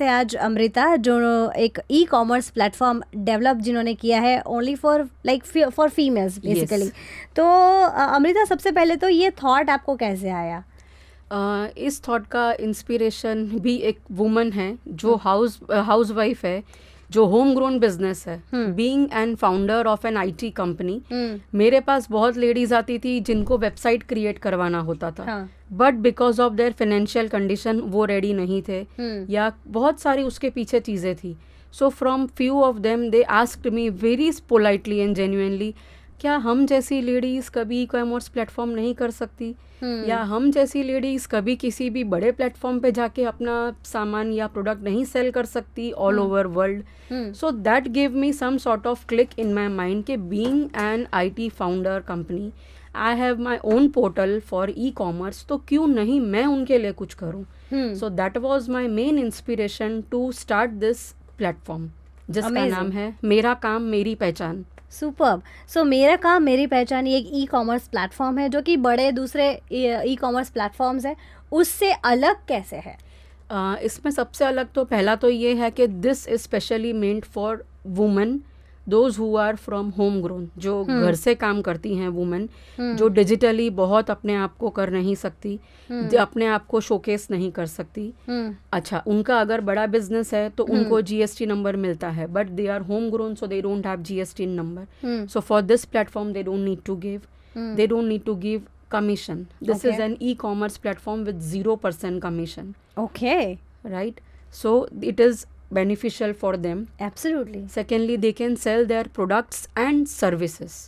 है आज अमृता, जो एक ई कॉमर्स प्लेटफॉर्म डेवलप जिन्होंने किया है only for for females basically. तो अमृता, सबसे पहले तो ये थॉट आपको कैसे आया? इस थॉट का इंस्पिरेशन भी एक वुमन है जो हाउस वाइफ है, जो होम ग्रोन बिजनेस है, being an founder of an IT company. मेरे पास बहुत लेडीज आती थी जिनको वेबसाइट क्रिएट करवाना होता था, but because of their financial condition वो रेडी नहीं थे, या बहुत सारी उसके पीछे चीज़ें थी। So from few of them they asked me very politely and genuinely, क्या हम जैसी लेडीज़ कभी ई कॉमर्स प्लेटफॉर्म नहीं कर सकती, या हम जैसी लेडीज़ कभी किसी भी बड़े प्लेटफॉर्म पे जाके अपना सामान या प्रोडक्ट नहीं सेल कर सकती all over world. So that give me some sort of click in my mind के being an IT founder company, I have my own portal for e commerce, तो क्यों नहीं मैं उनके लिए कुछ करूँ। So that was my main inspiration to start this platform, जिसका नाम है मेरा काम मेरी पहचान। सुपर्ब। सो मेरा काम मेरी पहचान ये एक ई कॉमर्स प्लेटफॉर्म है जो कि बड़े दूसरे ई कॉमर्स प्लेटफॉर्म्स हैं, उससे अलग कैसे है? इसमें सबसे अलग तो पहला तो ये है कि this is specially meant for women, those who are from home grown, जो घर से काम करती हैं वुमेन, जो डिजिटली बहुत अपने आप को कर नहीं सकती, जो अपने आप को शोकेस नहीं कर सकती। अच्छा, उनका अगर बड़ा बिजनेस है तो उनको जीएसटी नंबर मिलता है, but they are home grown so they don't have GST number. So for this platform they don't need to give commission. This is an e-commerce platform with 0% commission. Okay. Right? So it is beneficial for them. Absolutely. Secondly, they can sell their products and services.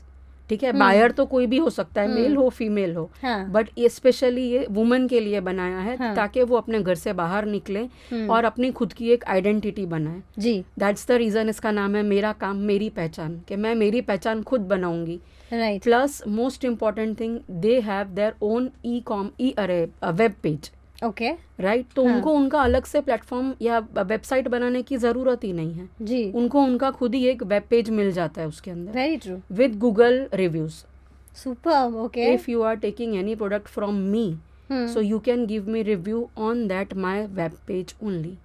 ठीक है, buyer तो कोई भी हो सकता है, mail हो female हो, बट स्पेशली ये वुमेन के लिए बनाया है, ताकि वो अपने घर से बाहर निकले और अपनी खुद की एक आइडेंटिटी बनाए। जी, दैट्स द रीजन इसका नाम है मेरा काम मेरी पहचान, कि मैं मेरी पहचान खुद बनाऊंगी। Right. Plus most important thing, they have their own web page. Okay, right. तो उनको उनका अलग से प्लेटफॉर्म या वेबसाइट बनाने की जरूरत ही नहीं है जी, उनको उनका खुद ही एक वेब पेज मिल जाता है उसके अंदर। Very true. With Google reviews. Super. Okay, if you are taking any product from me, so you can give me review on that my web page only.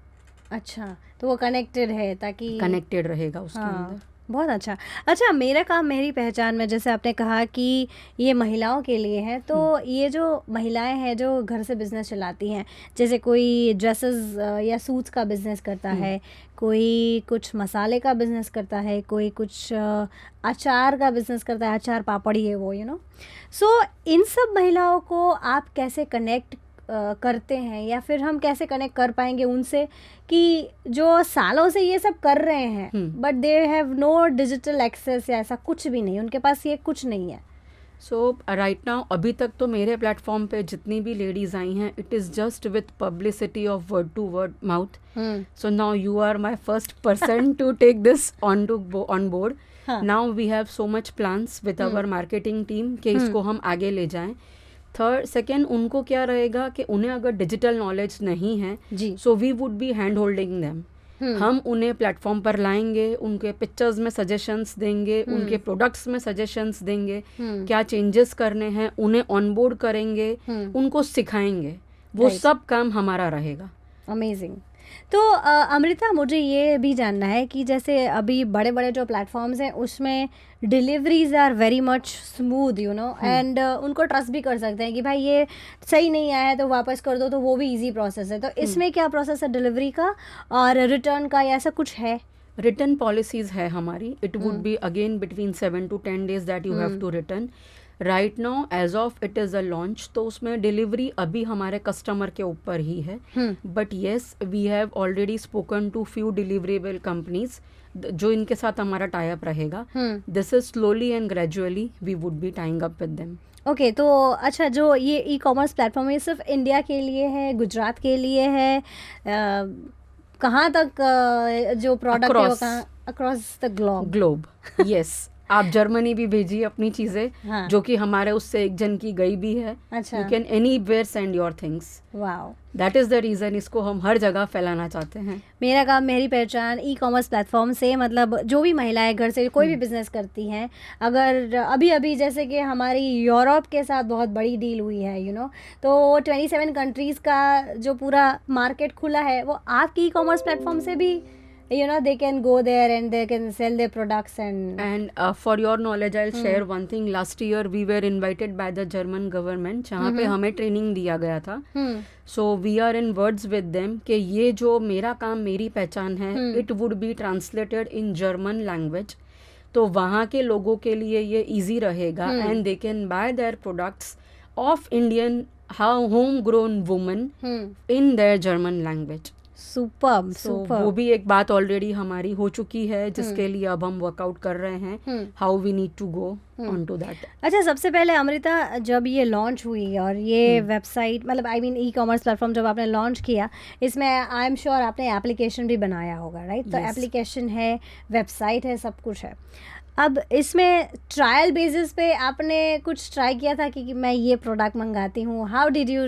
अच्छा, तो वो कनेक्टेड है, ताकि कनेक्टेड रहेगा उसके अंदर। बहुत अच्छा। अच्छा, मेरा काम मेरी पहचान में जैसे आपने कहा कि ये महिलाओं के लिए है, तो ये जो महिलाएं हैं जो घर से बिज़नेस चलाती हैं, जैसे कोई ड्रेसेस या सूट्स का बिज़नेस करता है, कोई कुछ मसाले का बिज़नेस करता है, कोई कुछ अचार का बिज़नेस करता है, अचार पापड़ी है वो, सो इन सब महिलाओं को आप कैसे कनेक्ट करते हैं, या फिर हम कैसे कनेक्ट कर पाएंगे उनसे कि जो सालों से ये सब कर रहे हैं but they have no digital access, या ऐसा कुछ भी नहीं, उनके पास ये कुछ नहीं है? सो राइट नाउ अभी तक तो मेरे प्लेटफॉर्म पे जितनी भी लेडीज आई हैं, it is just with publicity of word to word mouth. So now you are my first person to take this on board. Now we have so much plans with our marketing team कि इसको हम आगे ले जाएं। Second, उनको क्या रहेगा कि उन्हें अगर डिजिटल नॉलेज नहीं है, so we would be hand holding them. हम उन्हें प्लेटफॉर्म पर लाएंगे, उनके पिक्चर्स में सजेशंस देंगे, उनके प्रोडक्ट्स में सजेशंस देंगे, क्या चेंजेस करने हैं उन्हें ऑनबोर्ड करेंगे, उनको सिखाएंगे, वो सब काम हमारा रहेगा। अमेजिंग। तो अमृता, मुझे ये भी जानना है कि जैसे अभी बड़े बड़े जो प्लेटफॉर्म्स हैं उसमें deliveries are very much smooth and उनको ट्रस्ट भी कर सकते हैं कि भाई ये सही नहीं आया है तो वापस कर दो, तो वो भी इजी प्रोसेस है। तो इसमें क्या प्रोसेस है डिलीवरी का और रिटर्न का, या ऐसा कुछ है? रिटर्न पॉलिसीज है हमारी। It would be again between 7 to 10 days that you have to return. Right now as of it is a launch, तो उसमें डिलीवरी अभी हमारे कस्टमर के ऊपर ही है, but yes we have already spoken to few deliverable companies जो इनके साथ हमारा टाई अप रहेगा। This is slowly and gradually we would be tying up with them. Okay, तो अच्छा, जो ये ई कॉमर्स प्लेटफॉर्म है, ये सिर्फ इंडिया के लिए है, गुजरात के लिए है, कहाँ तक जो प्रोडक्ट है वो कहाँ? Across the globe. यस, आप जर्मनी भी भेजिए अपनी चीजें, हाँ. जो कि हमारे उससे एक जन की गई भी है. अच्छा. You can anywhere send your things. Wow. That is the reason इसको हम हर जगह फैलाना चाहते हैं. मेरा काम मेरी पहचान ई कॉमर्स प्लेटफॉर्म से, मतलब जो भी महिलाएं घर से कोई भी बिजनेस करती हैं, अगर अभी अभी जैसे कि हमारी यूरोप के साथ बहुत बड़ी डील हुई है तो 27 कंट्रीज़ का जो पूरा मार्केट खुला है वो आपकी ई कॉमर्स प्लेटफॉर्म से भी they can go there and they can sell their products. And for your knowledge I'll share one thing. Last year we were invited by the German government, जहाँ पे हमें training दिया गया था. So we are in words with them कि ये जो मेरा काम मेरी पहचान है, it would be translated in German language. तो वहाँ के लोगों के लिए ये easy रहेगा and they can buy their products of Indian homegrown women in their German language. Super. वो भी एक बात ऑलरेडी हमारी हो चुकी है, जिसके लिए अब हम वर्कआउट कर रहे हैं, how we need to go on to that. अच्छा, सबसे पहले अमृता, जब ये लॉन्च हुई और ये वेबसाइट, मतलब I mean e commerce platform जब आपने लॉन्च किया, इसमें आई एम श्योर आपने एप्लीकेशन भी बनाया होगा, राइट? तो एप्लीकेशन है, वेबसाइट है, सब कुछ है. अब इसमें ट्रायल बेसिस पे आपने कुछ ट्राई किया था कि मैं ये प्रोडक्ट मंगाती हूँ? How did you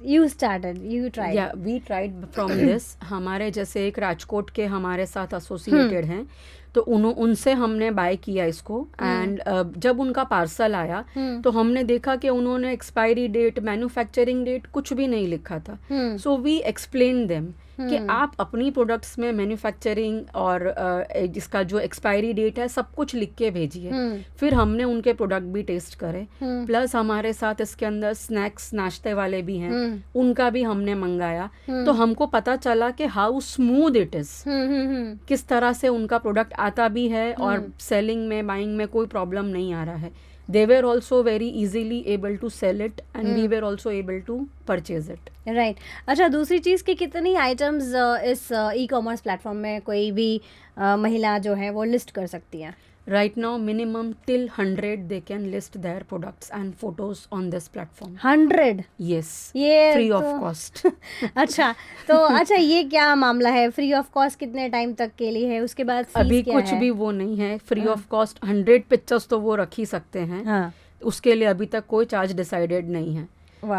you started, you tried? या वी ट्राइड फ्रॉम दिस. हमारे जैसे एक राजकोट के हमारे साथ एसोसिएटेड हैं, तो उनसे हमने बाय किया इसको. एंड जब उनका पार्सल आया तो हमने देखा कि उन्होंने एक्सपायरी डेट, मैन्युफैक्चरिंग डेट कुछ भी नहीं लिखा था. सो वी एक्सप्लेन देम कि आप अपनी प्रोडक्ट्स में मैन्युफैक्चरिंग और इसका जो एक्सपायरी डेट है सब कुछ लिख के भेजिए. फिर हमने उनके प्रोडक्ट भी टेस्ट करे, प्लस हमारे साथ इसके अंदर स्नैक्स, नाश्ते वाले भी हैं, उनका भी हमने मंगाया. तो हमको पता चला कि हाउ स्मूथ इट इज, किस तरह से उनका प्रोडक्ट आता भी है और सेलिंग में, बाइंग में कोई प्रॉब्लम नहीं आ रहा है. They were also very easily able to sell it and we were also able to purchase it. Right. अच्छा, दूसरी चीज़ कि कितनी आइटम्स इस ई कॉमर्स प्लेटफॉर्म में कोई भी महिला जो है वो लिस्ट कर सकती है? Right now, minimum till 100 they can list their products and photos on this platform. 100? Yes. ये free तो of cost. अच्छा, ये क्या मामला है? फ्री ऑफ कॉस्ट कितने टाइम तक के लिए है? उसके बाद फीस अभी क्या कुछ है? भी वो नहीं है. फ्री ऑफ कॉस्ट 100 पिक्चर्स तो वो रख ही सकते हैं. हाँ. उसके लिए अभी तक कोई चार्ज डिसाइडेड नहीं है.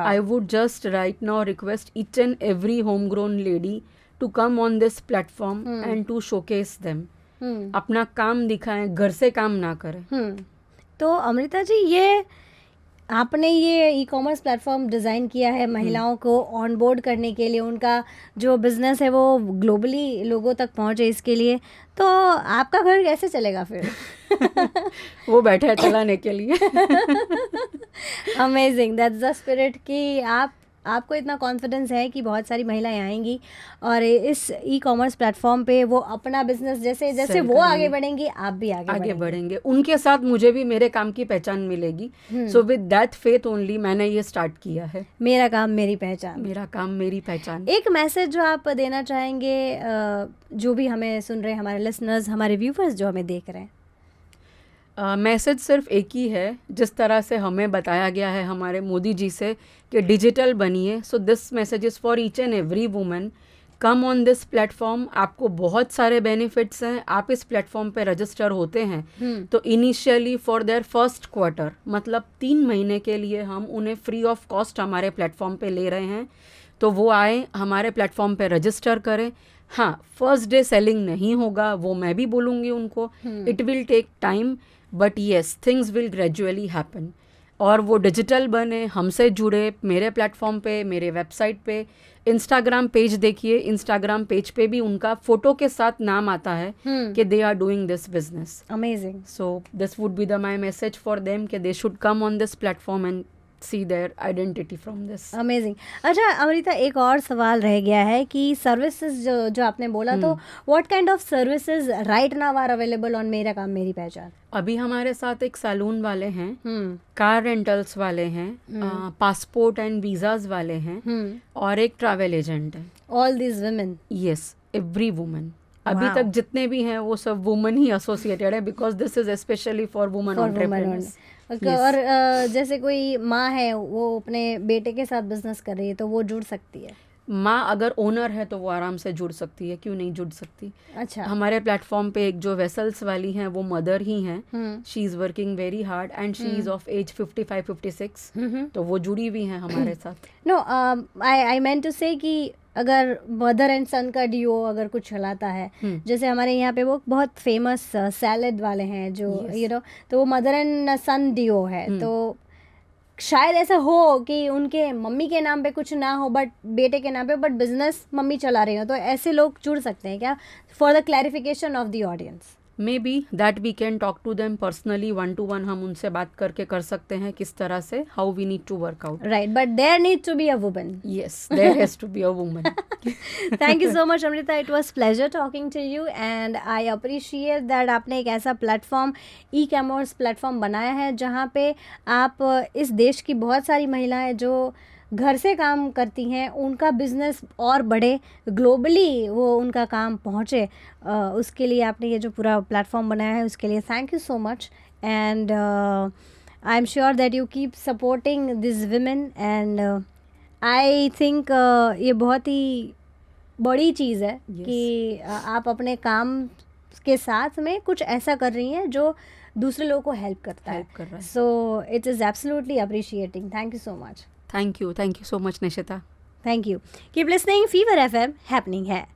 I would just right now request each and every homegrown lady to come on this platform and to showcase them. अपना काम दिखाएं, घर से काम ना करें. तो अमृता जी, ये आपने ये ई कॉमर्स प्लेटफॉर्म डिज़ाइन किया है महिलाओं को ऑनबोर्ड करने के लिए, उनका जो बिज़नेस है वो ग्लोबली लोगों तक पहुंचे इसके लिए, तो आपका घर कैसे चलेगा फिर? वो बैठे हैं चलाने के लिए. अमेजिंग, दैट्स द स्पिरिट कि आपको इतना कॉन्फिडेंस है कि बहुत सारी महिलाएं आएंगी और इस ई कॉमर्स प्लेटफॉर्म पे वो अपना बिजनेस जैसे वो आगे बढ़ेंगी, आप भी आगे बढ़ेंगे. उनके साथ मुझे भी मेरे काम की पहचान मिलेगी. So with that faith only मैंने ये स्टार्ट किया है. मेरा काम मेरी पहचान. मेरा काम मेरी पहचान. एक मैसेज जो आप देना चाहेंगे जो भी हमें सुन रहे हैं, हमारे लिसनर्स, हमारे व्यूअर्स जो हमें देख रहे हैं? मैसेज सिर्फ एक ही है, जिस तरह से हमें बताया गया है हमारे मोदी जी से कि डिजिटल बनिए. So this message is for each and every woman. Come on this platform. आपको बहुत सारे बेनिफिट्स हैं. आप इस प्लेटफॉर्म पे रजिस्टर होते हैं तो initially for their first quarter, मतलब 3 महीने के लिए हम उन्हें फ्री ऑफ कॉस्ट हमारे प्लेटफॉर्म पे ले रहे हैं. तो वो आए, हमारे प्लेटफॉर्म पे रजिस्टर करें. हाँ, फर्स्ट डे सेलिंग नहीं होगा, वो मैं भी बोलूँगी उनको. It will take time, but yes, things will gradually happen. और वो डिजिटल बने, हमसे जुड़े, मेरे प्लेटफॉर्म पे, मेरे वेबसाइट पे. इंस्टाग्राम पेज देखिए, इंस्टाग्राम पेज पे भी उनका फोटो के साथ नाम आता है कि they are doing this business. Amazing. So this would be the my message for them कि they should come on this platform and see their identity from this. Amazing. अच्छा अमृता, एक और सवाल रह गया है कि सर्विसेज जो आपने बोला, तो what kind of services right now are available on मेरा काम मेरी पहचान? अभी हमारे साथ एक सैलून वाले हैं, कार रेंटल्स वाले हैं, पासपोर्ट एंड वीजाज वाले हैं, और एक ट्रैवल एजेंट है. All these women? Yes, every woman. अभी तक जितने भी हैं वो सब वुमन ही एसोसिएटेड है, because this is specially for woman entrepreneurs. और जैसे कोई माँ है वो अपने बेटे के साथ बिजनेस कर रही है तो वो जुड़ सकती है? माँ अगर ओनर है तो वो आराम से जुड़ सकती है, क्यों नहीं जुड़ सकती। अच्छा। हमारे प्लेटफॉर्म पे एक जो वेसल्स वाली हैं वो मदर ही हैं, she is working very hard and she is of age 55-56, तो वो जुड़ी हुई हैं हमारे साथ। नो, आई मेंट टू से कि अगर मदर एंड सन का डिओ अगर कुछ चलाता है, जैसे हमारे यहाँ पे वो बहुत फेमस सैलेड वाले हैं जो यू नो, तो वो मदर एंड सन डिओ है, तो शायद ऐसा हो कि उनके मम्मी के नाम पे कुछ ना हो बट बेटे के नाम पे, बट बिजनेस मम्मी चला रही हो, तो ऐसे लोग जुड़ सकते हैं क्या, for the clarification of the audience? Maybe that we can talk to them personally, 1-to-1 हम उनसे बात करके कर सकते हैं किस तरह से, how we need to work out. Right, but there need to be a woman. Yes, there has to be a woman. Thank you so much Amrita, it was pleasure talking to you and I appreciate that आपने एक ऐसा platform, e commerce platform बनाया है जहाँ पे आप इस देश की बहुत सारी महिलाएं जो घर से काम करती हैं उनका बिजनेस और बढ़े, ग्लोबली वो उनका काम पहुँचे, उसके लिए आपने ये जो पूरा प्लेटफॉर्म बनाया है उसके लिए thank you so much. And I am sure that you keep supporting this women and I think ये बहुत ही बड़ी चीज़ है कि आप अपने काम के साथ में कुछ ऐसा कर रही हैं जो दूसरे लोगों को हेल्प करता है, so it is absolutely appreciating. Thank you so much. Thank you so much Nishita. Thank you. Keep listening, fever FM happening है।